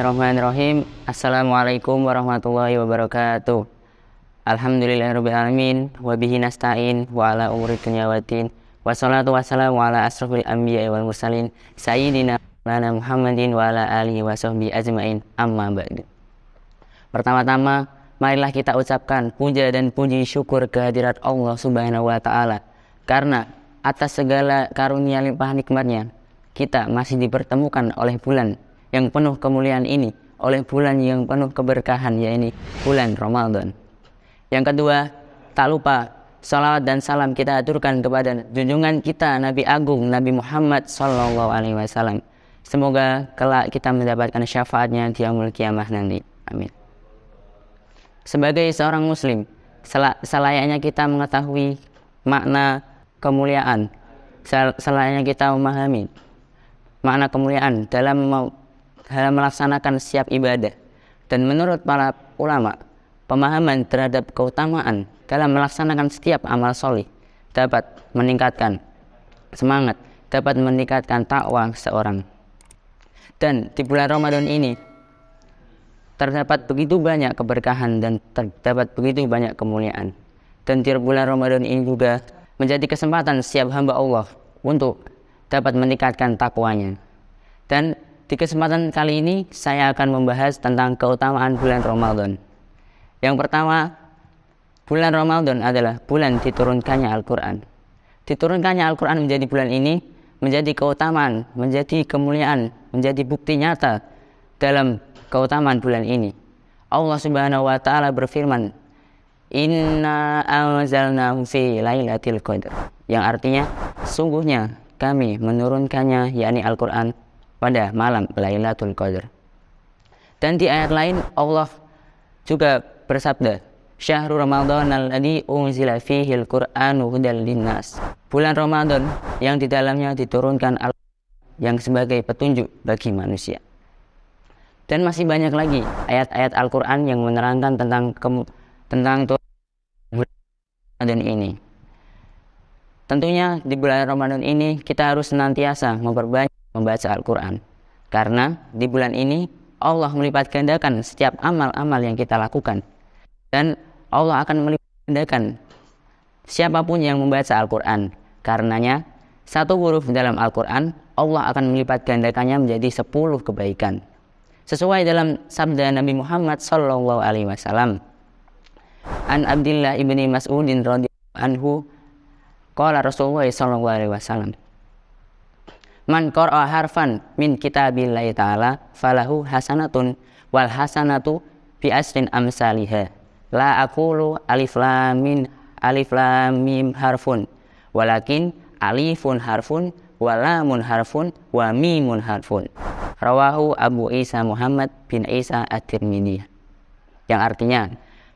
Bismillahirrahmanirrahim. Assalamualaikum warahmatullahi wabarakatuh. Alhamdulillahirrabbilalamin. Wabihi nasta'in wa ala umuri dunya waddin. Wassalatu wassalamu ala asrafil anbiya wal mursalin Sayyidina Muhammadin wa ala alihi wa sahbihi ajma'in. Amma ba'du. Pertama-tama, marilah kita ucapkan puja dan puji syukur kehadirat Allah Subhanahu wa Ta'ala, karena atas segala karunia limpah nikmatnya kita masih dipertemukan oleh bulan yang penuh kemuliaan ini, oleh bulan yang penuh keberkahan, yaitu bulan Ramadan. Yang kedua, tak lupa salawat dan salam kita aturkan kepada junjungan kita Nabi Agung Nabi Muhammad SAW. Semoga kelak kita mendapatkan syafaatnya di yaumul kiamah nanti. Amin. Sebagai seorang muslim, selayaknya kita mengetahui makna kemuliaan, selayaknya kita memahami makna kemuliaan dalam melaksanakan setiap ibadah. Dan menurut para ulama, pemahaman terhadap keutamaan dalam melaksanakan setiap amal solih dapat meningkatkan semangat, dapat meningkatkan takwa seorang. Dan di bulan Ramadan ini terdapat begitu banyak keberkahan dan terdapat begitu banyak kemuliaan. Dan di bulan Ramadan ini juga menjadi kesempatan setiap hamba Allah untuk dapat meningkatkan takwanya. Dan di kesempatan kali ini saya akan membahas tentang keutamaan bulan Ramadan. Yang pertama, bulan Ramadan adalah bulan diturunkannya Al-Quran. Diturunkannya Al-Quran menjadi bulan ini menjadi keutamaan, menjadi kemuliaan, menjadi bukti nyata dalam keutamaan bulan ini. Allah Subhanahu wa Ta'ala berfirman, Inna anzalnahu fi lailatul qadar, yang artinya sungguhnya kami menurunkannya, yakni Al-Quran, pada malam Lailatul Qadar. Dan di ayat lain Allah juga bersabda, Syahrul Ramadan alladzi unzila fihi al-Qur'anu hudal linnas. Bulan Ramadan yang di dalamnya diturunkan Al-Quran yang sebagai petunjuk bagi manusia. Dan masih banyak lagi ayat-ayat Al-Quran yang menerangkan tentang bulan Ramadan ini. Tentunya di bulan Ramadan ini kita harus senantiasa memperbanyak membaca Al-Quran, karena di bulan ini Allah melipat gandakan setiap amal-amal yang kita lakukan, dan Allah akan melipat gandakan siapapun yang membaca Al-Quran. Karenanya satu huruf dalam Al-Quran Allah akan melipat gandakannya menjadi 10 kebaikan, sesuai dalam sabda Nabi Muhammad SAW. An Abdillah ibni Mas'udin radhiyallahu anhu, qala Rasulullah SAW, Man qara'a harfan min kitabillahi ta'ala falahu hasanatun wal hasanatu bi asrin amsalihha. La aqulu alif lam mim harfun, walakin alifun harfun wa lamun harfun wa mimun harfun. Rawahu Abu Isa Muhammad bin Isa At-Tirmidzi. Yang artinya,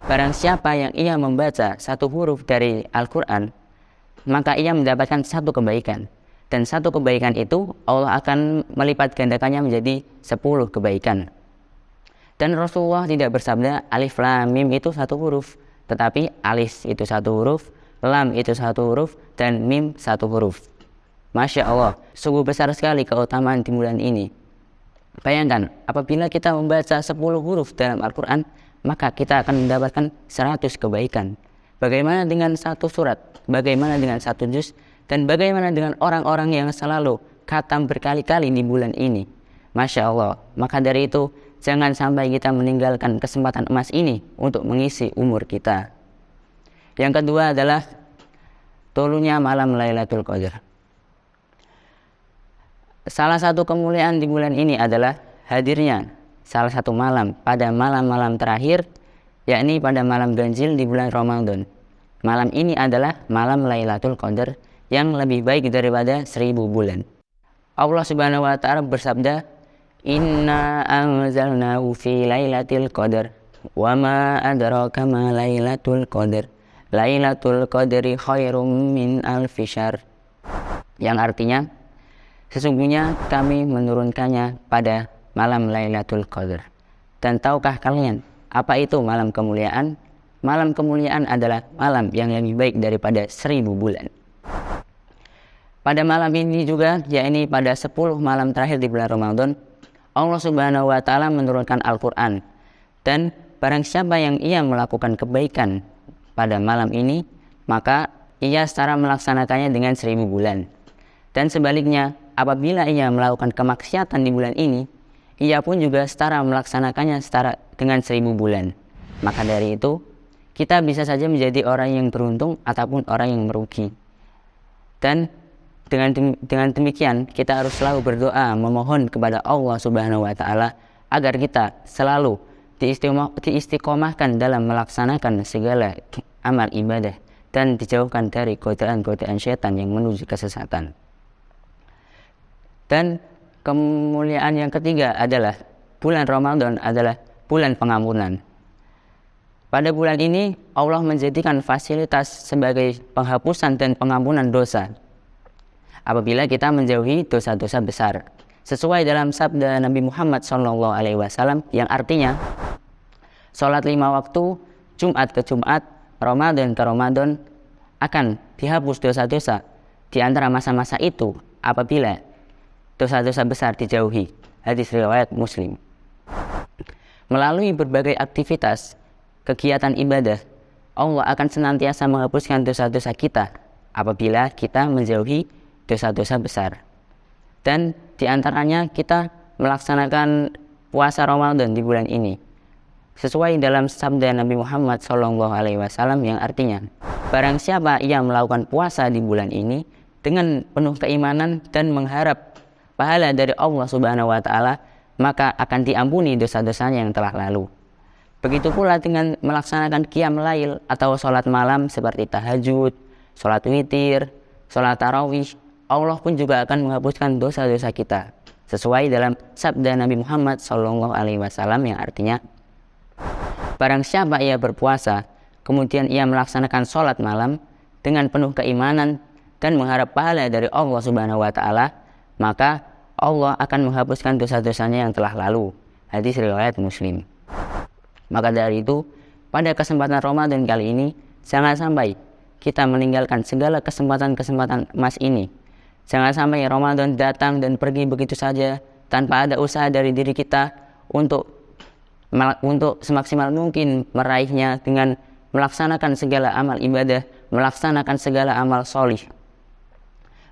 barang siapa yang ia membaca satu huruf dari Al-Quran, maka ia mendapatkan satu kebaikan. Dan satu kebaikan itu Allah akan melipat gandakannya menjadi 10 kebaikan. Dan Rasulullah tidak bersabda alif lam mim itu satu huruf, tetapi alif itu satu huruf, lam itu satu huruf, dan mim satu huruf. Masya Allah, sungguh besar sekali keutamaan di bulan ini. Bayangkan, apabila kita membaca 10 huruf dalam Al-Quran, maka kita akan mendapatkan 100 kebaikan. Bagaimana dengan satu surat? Bagaimana dengan satu juz? Dan bagaimana dengan orang-orang yang selalu khatam berkali-kali di bulan ini? Masya Allah. Maka dari itu, jangan sampai kita meninggalkan kesempatan emas ini untuk mengisi umur kita. Yang kedua adalah turunnya malam Lailatul Qadar. Salah satu kemuliaan di bulan ini adalah hadirnya salah satu malam pada malam-malam terakhir, yakni pada malam ganjil di bulan Ramadan. Malam ini adalah malam Lailatul Qadar yang lebih baik daripada 1000 bulan. Allah Subhanahu wa Ta'ala bersabda, Inna anzalnahu fi lailatul qadar wa ma adraka ma lailatul qadar lailatul qadri khairum min alfi syahr. Yang artinya, sesungguhnya kami menurunkannya pada malam Lailatul Qadar. Dan tahukah kalian apa itu malam kemuliaan? Malam kemuliaan adalah malam yang lebih baik daripada 1000 bulan. Pada malam ini juga, yakni pada 10 malam terakhir di bulan Ramadan, Allah Subhanahu wa taala menurunkan Al-Qur'an, dan barang siapa yang ia melakukan kebaikan pada malam ini, maka ia setara melaksanakannya dengan 1000 bulan. Dan sebaliknya, apabila ia melakukan kemaksiatan di bulan ini, ia pun juga setara melaksanakannya setara dengan 1000 bulan. Maka dari itu, kita bisa saja menjadi orang yang beruntung ataupun orang yang merugi. Dan dengan demikian, kita harus selalu berdoa memohon kepada Allah Subhanahu wa taala agar kita selalu diistiqomahkan dalam melaksanakan segala amal ibadah dan dijauhkan dari godaan-godaan syaitan yang menuju kesesatan. Dan kemuliaan yang ketiga adalah bulan Ramadan adalah bulan pengampunan. Pada bulan ini Allah menjadikan fasilitas sebagai penghapusan dan pengampunan dosa apabila kita menjauhi dosa-dosa besar, sesuai dalam sabda Nabi Muhammad SAW yang artinya sholat 5 waktu, Jumat ke Jumat, Ramadan ke Ramadan akan dihapus dosa-dosa di antara masa-masa itu apabila dosa-dosa besar dijauhi. Hadis riwayat Muslim. Melalui berbagai aktivitas kegiatan ibadah, Allah akan senantiasa menghapuskan dosa-dosa kita apabila kita menjauhi dosa-dosa besar. Dan diantaranya kita melaksanakan puasa Ramadan di bulan ini sesuai dalam sabda Nabi Muhammad SAW yang artinya, barang siapa ia melakukan puasa di bulan ini dengan penuh keimanan dan mengharap pahala dari Allah Subhanahu wa taala, maka akan diampuni dosa-dosanya yang telah lalu. Begitu pula dengan melaksanakan qiyam lail atau sholat malam seperti tahajud, sholat witir, sholat tarawih, Allah pun juga akan menghapuskan dosa-dosa kita sesuai dalam sabda Nabi Muhammad SAW yang artinya, barang siapa ia berpuasa kemudian ia melaksanakan sholat malam dengan penuh keimanan dan mengharap pahala dari Allah Subhanahu wa taala, maka Allah akan menghapuskan dosa-dosanya yang telah lalu. Hadis riwayat Muslim. Maka dari itu, pada kesempatan Ramadan kali ini, jangan sampai kita meninggalkan segala kesempatan-kesempatan emas ini. Jangan sampai Ramadan datang dan pergi begitu saja tanpa ada usaha dari diri kita untuk semaksimal mungkin meraihnya dengan melaksanakan segala amal ibadah, melaksanakan segala amal solih.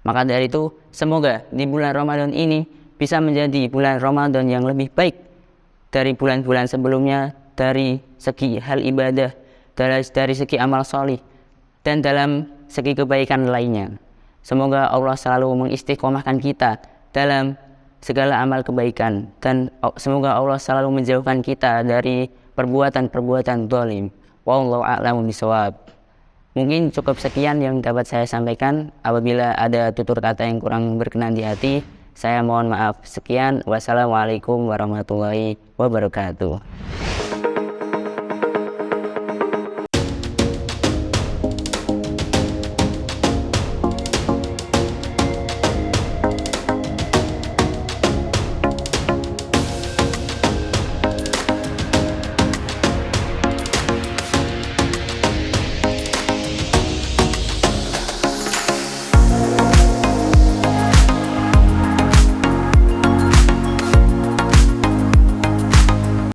Maka dari itu, semoga di bulan Ramadan ini bisa menjadi bulan Ramadan yang lebih baik dari bulan-bulan sebelumnya, dari segi hal ibadah, dari segi amal solih, dan dalam segi kebaikan lainnya. Semoga Allah selalu mengistiqomahkan kita dalam segala amal kebaikan, dan semoga Allah selalu menjauhkan kita dari perbuatan-perbuatan zalim. Wallahu a'lamu bishawab. Mungkin cukup sekian yang dapat saya sampaikan. Apabila ada tutur kata yang kurang berkenan di hati, saya mohon maaf. Sekian. Wassalamualaikum warahmatullahi wabarakatuh.